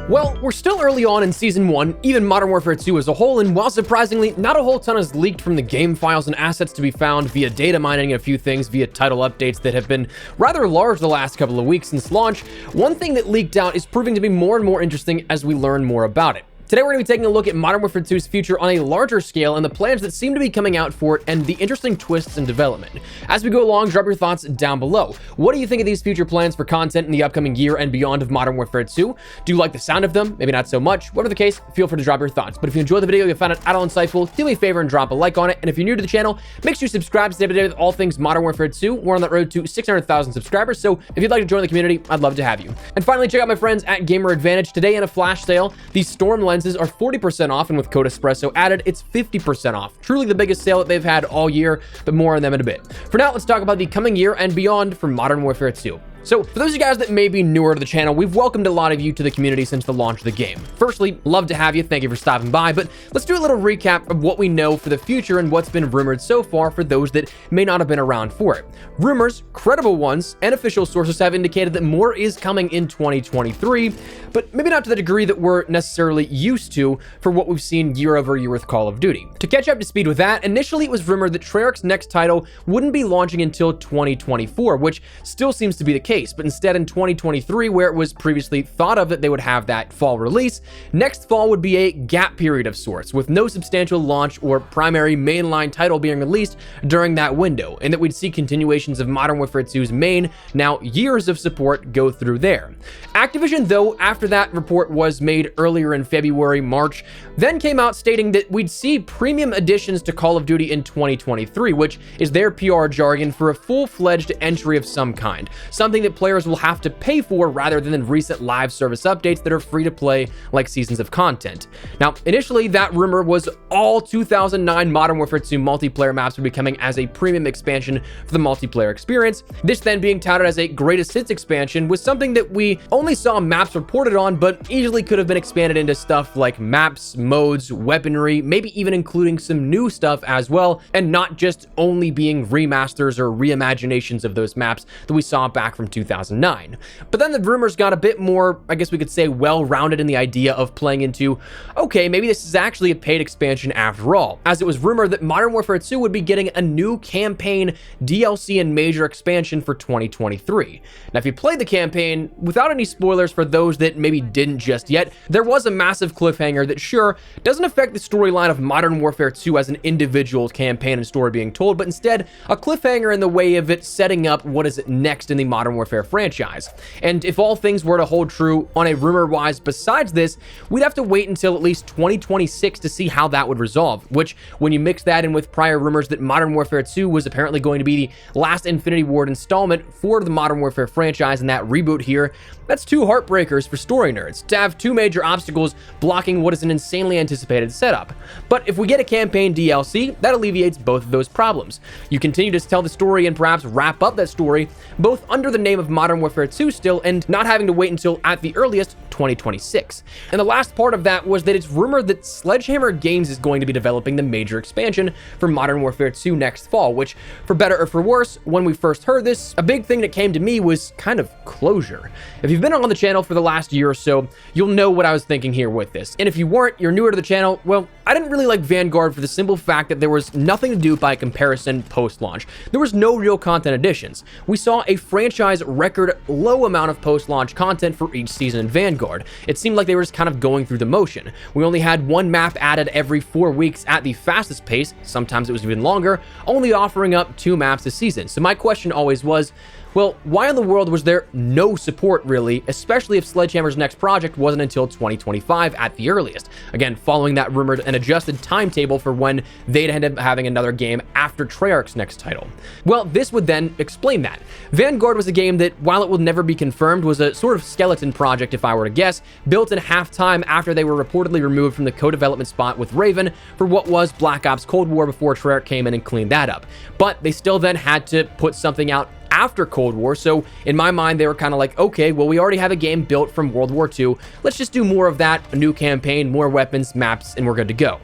Well, we're still early on in Season 1, even Modern Warfare 2 as a whole, and while surprisingly, not a whole ton is leaked from the game files and assets to be found via data mining and a few things via title updates that have been rather large the last couple of weeks since launch, one thing that leaked out is proving to be more and more interesting as we learn more about it. Today we're going to be taking a look at Modern Warfare 2's future on a larger scale and the plans that seem to be coming out for it and the interesting twists in development. As we go along, drop your thoughts down below. What do you think of these future plans for content in the upcoming year and beyond of Modern Warfare 2? Do you like the sound of them? Maybe not so much. Whatever the case, feel free to drop your thoughts. But if you enjoyed the video, you found it at all insightful, do me a favor and drop a like on it. And if you're new to the channel, make sure you subscribe to stay up to date with all things Modern Warfare 2. We're on that road to 600,000 subscribers, so if you'd like to join the community, I'd love to have you. And finally, check out my friends at GamerAdvantage. Today in a flash sale, these Storm lenses are 40% off, and with code espresso added, it's 50% off. Truly the biggest sale that they've had all year, but more on them in a bit. For now, let's talk about the coming year and beyond for Modern Warfare 2. So, for those of you guys that may be newer to the channel, we've welcomed a lot of you to the community since the launch of the game. Firstly, love to have you. Thank you for stopping by, but let's do a little recap of what we know for the future and what's been rumored so far for those that may not have been around for it. Rumors, credible ones, and official sources have indicated that more is coming in 2023, but maybe not to the degree that we're necessarily used to for what we've seen year over year with Call of Duty. To catch up to speed with that, initially it was rumored that Treyarch's next title wouldn't be launching until 2024, which still seems to be the case. But instead in 2023, where it was previously thought of that they would have that fall release, next fall would be a gap period of sorts, with no substantial launch or primary mainline title being released during that window, and that we'd see continuations of Modern Warfare 2's main, now years of support, go through there. Activision, though, after that report was made earlier in February, March, then came out stating that we'd see premium additions to Call of Duty in 2023, which is their PR jargon for a full-fledged entry of some kind, something that players will have to pay for rather than the recent live service updates that are free to play like seasons of content. Now, initially that rumor was all 2009 Modern Warfare 2 multiplayer maps would be coming as a premium expansion for the multiplayer experience. This then being touted as a greatest hits expansion was something that we only saw maps reported on, but easily could have been expanded into stuff like maps, modes, weaponry, maybe even including some new stuff as well, and not just only being remasters or reimaginations of those maps that we saw back from 2009. But then the rumors got a bit more, I guess we could say, well-rounded in the idea of playing into, okay, maybe this is actually a paid expansion after all, as it was rumored that Modern Warfare 2 would be getting a new campaign, DLC, and major expansion for 2023. Now, if you played the campaign, without any spoilers for those that maybe didn't just yet, there was a massive cliffhanger that sure, doesn't affect the storyline of Modern Warfare 2 as an individual campaign and story being told, but instead, a cliffhanger in the way of it setting up what is next in the Modern Warfare franchise. And if all things were to hold true on a rumor-wise besides this, we'd have to wait until at least 2026 to see how that would resolve, which, when you mix that in with prior rumors that Modern Warfare 2 was apparently going to be the last Infinity Ward installment for the Modern Warfare franchise and that reboot here, that's two heartbreakers for story nerds, to have two major obstacles blocking what is an insanely anticipated setup. But if we get a campaign DLC, that alleviates both of those problems. You continue to tell the story and perhaps wrap up that story, both under the name of Modern Warfare 2 still, and not having to wait until, at the earliest, 2026. And the last part of that was that it's rumored that Sledgehammer Games is going to be developing the major expansion for Modern Warfare 2 next fall, which, for better or for worse, when we first heard this, a big thing that came to me was kind of closure. If you've been on the channel for the last year or so, you'll know what I was thinking here with this. And if you weren't, you're newer to the channel, well, I didn't really like Vanguard for the simple fact that there was nothing to do by comparison post-launch. There was no real content additions. We saw a franchise record low amount of post-launch content for each season in Vanguard. It seemed like they were just kind of going through the motion. We only had one map added every 4 weeks at the fastest pace, sometimes it was even longer, only offering up 2 maps a season. So my question always was, well, why in the world was there no support, really, especially if Sledgehammer's next project wasn't until 2025 at the earliest? Again, following that rumored and adjusted timetable for when they'd end up having another game after Treyarch's next title. Well, this would then explain that. Vanguard was a game that, while it will never be confirmed, was a sort of skeleton project, if I were to guess, built in half-time after they were reportedly removed from the co-development spot with Raven for what was Black Ops Cold War before Treyarch came in and cleaned that up. But they still then had to put something out after Cold War, so in my mind they were kind of like, okay, well, we already have a game built from World War II, let's just do more of that, a new campaign, more weapons, maps, and we're good to go.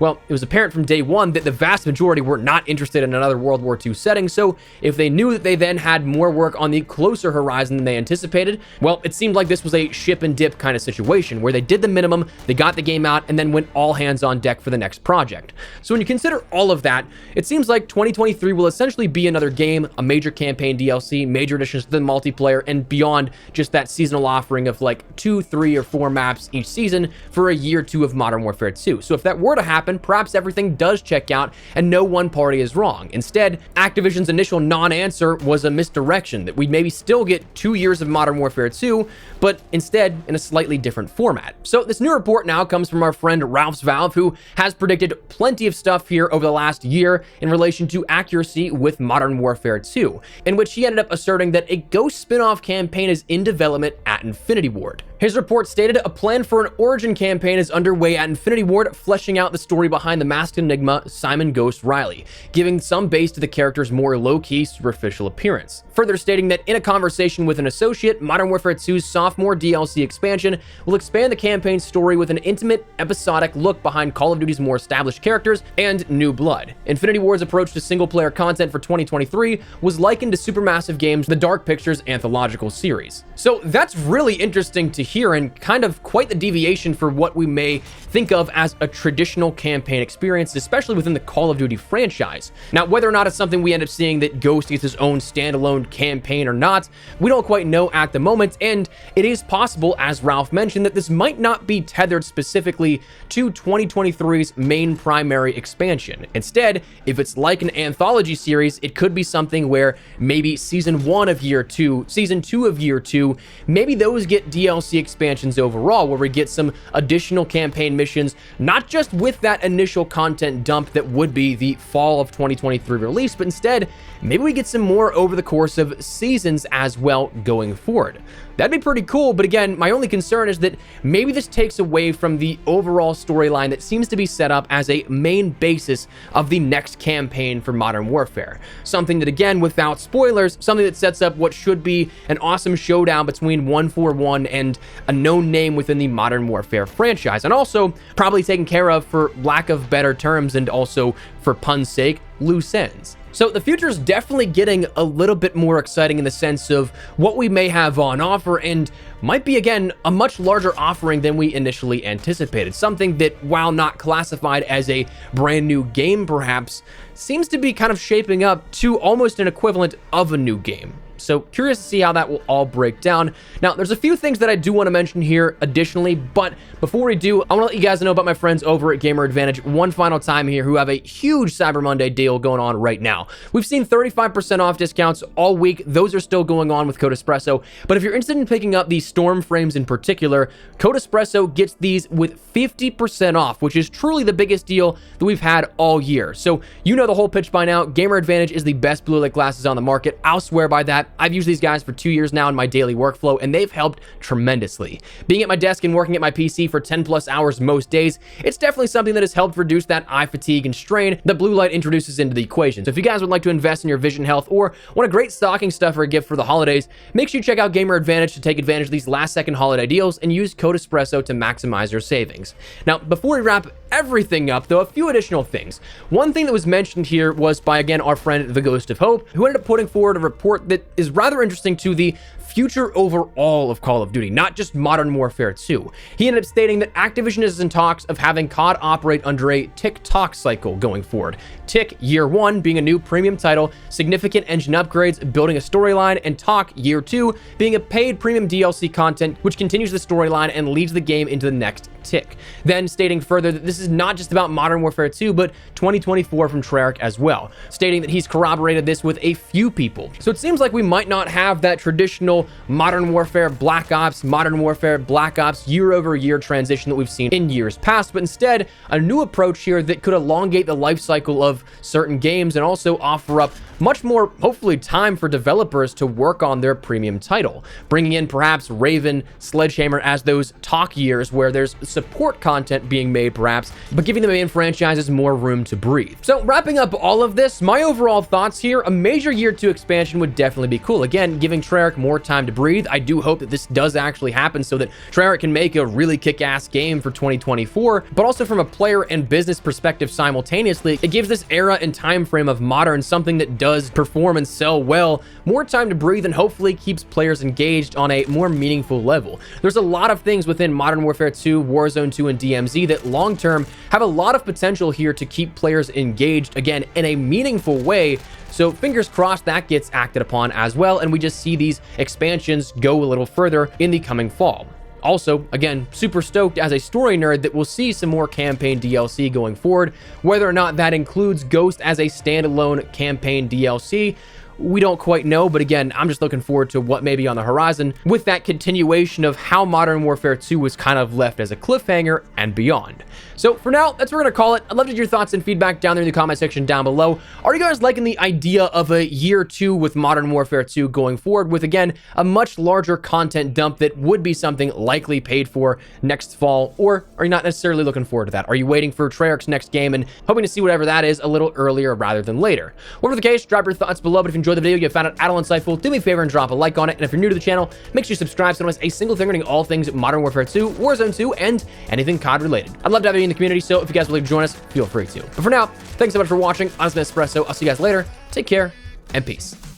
Well, it was apparent from day one that the vast majority were not interested in another World War II setting, so if they knew that they then had more work on the closer horizon than they anticipated, well, it seemed like this was a ship and dip kind of situation, where they did the minimum, they got the game out, and then went all hands on deck for the next project. So when you consider all of that, it seems like 2023 will essentially be another game, a major campaign DLC, major additions to the multiplayer, and beyond just that seasonal offering of like 2, 3, or 4 maps each season for a year or two of Modern Warfare 2. So if that were to happen, perhaps everything does check out and no one party is wrong. Instead, Activision's initial non-answer was a misdirection, that we'd maybe still get 2 years of Modern Warfare 2, but instead in a slightly different format. So this new report now comes from our friend Ralph's Valve, who has predicted plenty of stuff here over the last year in relation to accuracy with Modern Warfare 2, in which he ended up asserting that a Ghost spin-off campaign is in development at Infinity Ward. His report stated a plan for an origin campaign is underway at Infinity Ward, fleshing out the story behind the masked enigma Simon Ghost Riley, giving some base to the character's more low-key, superficial appearance. Further stating that in a conversation with an associate, Modern Warfare 2's sophomore DLC expansion will expand the campaign's story with an intimate, episodic look behind Call of Duty's more established characters and new blood. Infinity Ward's approach to single-player content for 2023 was likened to Supermassive Games' The Dark Pictures anthological series. So that's really interesting to hear, and kind of quite the deviation for what we may think of as a traditional campaign experience, especially within the Call of Duty franchise. Now, whether or not it's something we end up seeing that Ghost gets his own standalone campaign or not, we don't quite know at the moment, and it is possible, as Ralph mentioned, that this might not be tethered specifically to 2023's main primary expansion. Instead, if it's like an anthology series, it could be something where maybe Season 1 of Year 2, Season 2 of Year 2, maybe those get DLC expansions overall, where we get some additional campaign missions, not just with that initial content dump that would be the fall of 2023 release, but instead, maybe we get some more over the course of seasons as well going forward. That'd be pretty cool, but again, my only concern is that maybe this takes away from the overall storyline that seems to be set up as a main basis of the next campaign for Modern Warfare. Something that, again, without spoilers, something that sets up what should be an awesome showdown between 141 and a known name within the Modern Warfare franchise, and also probably taken care of, for lack of better terms and also for pun's sake, loose ends. So the future is definitely getting a little bit more exciting in the sense of what we may have on offer, and might be, again, a much larger offering than we initially anticipated. Something that, while not classified as a brand new game perhaps, seems to be kind of shaping up to almost an equivalent of a new game. So curious to see how that will all break down. Now, there's a few things that I do want to mention here additionally, but before we do, I want to let you guys know about my friends over at GamerAdvantage one final time here, who have a huge Cyber Monday deal going on right now. We've seen 35% off discounts all week. Those are still going on with Code Espresso, but if you're interested in picking up these Storm frames in particular, Code Espresso gets these with 50% off, which is truly the biggest deal that we've had all year. So you know the whole pitch by now. GamerAdvantage is the best blue light glasses on the market. I'll swear by that. I've used these guys for 2 years now in my daily workflow, and they've helped tremendously. Being at my desk and working at my PC for 10 plus hours most days, it's definitely something that has helped reduce that eye fatigue and strain that blue light introduces into the equation. So if you guys would like to invest in your vision health or want a great stocking stuffer or gift for the holidays, make sure you check out GamerAdvantage to take advantage of these last second holiday deals and use Code Espresso to maximize your savings. Now, before we wrap everything up, though, a few additional things. One thing that was mentioned here was by, again, our friend The Ghost of Hope, who ended up putting forward a report that is rather interesting to the future overall of Call of Duty, not just Modern Warfare 2. He ended up stating that Activision is in talks of having COD operate under a tick-tock cycle going forward. Tick, Year 1 being a new premium title, significant engine upgrades, building a storyline, and Talk, Year 2 being a paid premium DLC content which continues the storyline and leads the game into the next tick. Then stating further that this is not just about Modern Warfare 2, but 2024 from Treyarch as well, stating that he's corroborated this with a few people. So it seems like we might not have that traditional Modern Warfare Black Ops, Modern Warfare Black Ops year-over-year transition that we've seen in years past, but instead a new approach here that could elongate the life cycle of certain games and also offer up much more, hopefully, time for developers to work on their premium title, bringing in perhaps Raven, Sledgehammer as those talk years where there's support content being made perhaps, but giving the main franchises more room to breathe. So wrapping up all of this, my overall thoughts here, a major Year 2 expansion would definitely be cool. Again, giving Treyarch more time time to breathe. I do hope that this does actually happen so that Treyarch can make a really kick-ass game for 2024, but also from a player and business perspective simultaneously, it gives this era and time frame of modern something that does perform and sell well, more time to breathe, and hopefully keeps players engaged on a more meaningful level. There's a lot of things within Modern Warfare 2, Warzone 2, and DMZ that long-term have a lot of potential here to keep players engaged, again, in a meaningful way. So fingers crossed that gets acted upon as well, and we just see these expansions go a little further in the coming fall. Also, again, super stoked as a story nerd that we'll see some more campaign DLC going forward. Whether or not that includes Ghost as a standalone campaign DLC, we don't quite know, but again, I'm just looking forward to what may be on the horizon with that continuation of how Modern Warfare 2 was kind of left as a cliffhanger and beyond. So for now, that's what we're going to call it. I'd love to hear your thoughts and feedback down there in the comment section down below. Are you guys liking the idea of a year 2 with Modern Warfare 2 going forward with, again, a much larger content dump that would be something likely paid for next fall? Or are you not necessarily looking forward to that? Are you waiting for Treyarch's next game and hoping to see whatever that is a little earlier rather than later? Whatever the case, drop your thoughts below. But if you enjoyed the video, you found it at all insightful, do me a favor and drop a like on it. And if you're new to the channel, make sure you subscribe so you don't miss a single thing regarding all things Modern Warfare 2, Warzone 2, and anything COD related. I'd love to have you in the community, so if you guys would like to join us, feel free to. But for now, thanks so much for watching. I'm Espresso. I'll see you guys later. Take care and peace.